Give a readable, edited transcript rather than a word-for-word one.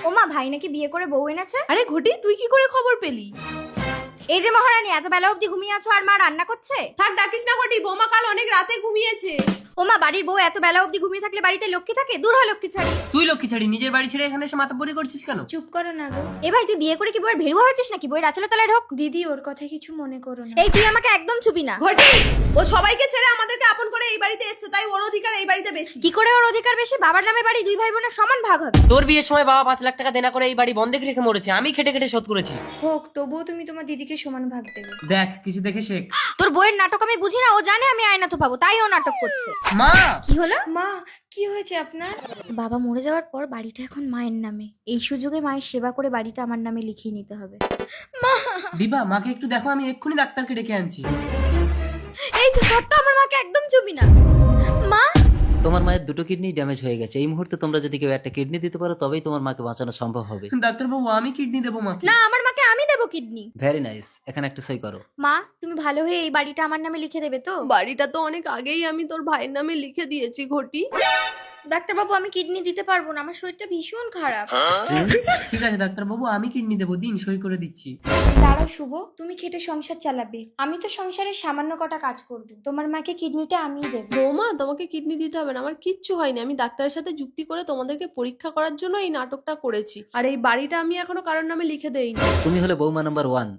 ওমা, ভাই নাকি বিয়ে করে বউ এনেছে? আরে ঘটি, তুই কি করে খবর পেলি? এই যে মহারানী, এত বেলা অবধি ঘুমিয়ে আছো আর মা রান্না করছে? থাক, ডাকিস না ঘটি, বৌমা কাল অনেক রাতে ঘুমিয়েছে। ওমা, বাড়ির বউ এত বেলা অবধি ঘুমিয়ে থাকলে বাড়িতে লক্ষ্মী থাকে? দূর হয় লক্ষ্মী ছাড়ি। তুই লক্ষ্মী ছাড়ি নিজের বাড়ি ছেড়ে এখানে এসে মাথাপড়ি করছিস কেন? চুপ করো না গো। এ ভাই, তুই বিয়ে করে কি বউয়ের ভেরুয়া হয়েছিস নাকি? বউয়ের আঁচলে তলায় ঢোক। দিদি, ওর কথা কিছু মনে করো না। এই, তুই আমাকে একদম ছুবি না। ঘটি, ও সবাইকে ছেড়ে আমাদেরকে আপন করে এই বাড়িতে এসেছে, তাই ওর অধিকার এই বাড়িতে বেশি। কি করে ওর অধিকার বেশি? বাবার নামে বাড়ি, দুই ভাই বোনের সমান ভাগ হবে। তোর বিয়ের সময় বাবা 5 লাখ টাকা দেনা করে এই বাড়ি বন্ধক রেখে মরেছে, আমি খেটে খেটে শোধ করেছি। হোক, তবুও তুমি তোমার দিদিকে সমান ভাগ দেবে। দেখ, কিছু দেখে শেখ। তোর বউয়ের নাটক আমি বুঝি না। ও জানে আমি আয়না তো পাবো, তাই ও নাটক করছে। মা, কি হলো? মা, কি হয়েছে আপনার? বাবা মরে যাওয়ার পর বাড়িটা এখন মায়ের নামে। এই সুযোগে মায়ের সেবা করে বাড়িটা আমার নামে লিখিয়ে নিতে হবে। মা, দিবা মাকে একটু দেখো, আমি এক্ষুনি ডাক্তারকে ডেকে আনছি। এই তো সত্য, আমার মাকে একদম ছবি না। মা, তোমার মায়ের দুটো কিডনি ড্যামেজ হয়ে গেছে। এই মুহূর্তে তোমরা যদি কেউ একটা কিডনি দিতে পারো তবেই তোমার মাকে বাঁচানো সম্ভব হবে। ডাক্তার বাবু, আমি কিডনি দেবো মাকে। না, আমার মাকে আমি দেবো কিডনি। ভেরি নাইস, এখানে একটা সই করো। মা, তুমি ভালো হয়ে এই বাড়িটা আমার নামে লিখে দেবে তো? বাড়িটা তো অনেক আগেই আমি তোর ভাইয়ের নামে লিখে দিয়েছি ঘটি। ডাক্তার বাবু, আমি কিডনি দিতে পারবো না, আমার শরীরটা ভীষণ খারাপ। স্ট্রেঞ্জ। ঠিক আছে ডাক্তার বাবু, আমি কিডনি দেবো, দিন সই করে দিচ্ছি। দাঁড়াও শুভ, তুমি খেটে সংসার চালাবে, আমি তো সংসারের সামান্য কটা কাজ করব। তোমার মাকে কিডনিটা আমিই দেবো। বৌমা, তোমাকে কিডনি দিতে হবে না, আমার কিচ্ছু হয়নি। আমি ডাক্তারের সাথে যুক্তি করে তোমাদেরকে পরীক্ষা করার জন্য এই নাটকটা করেছি। আর এই বাড়িটা আমি এখনো কারোর নামে লিখে দেইনি। তুমি হলে বৌমা নাম্বার 1।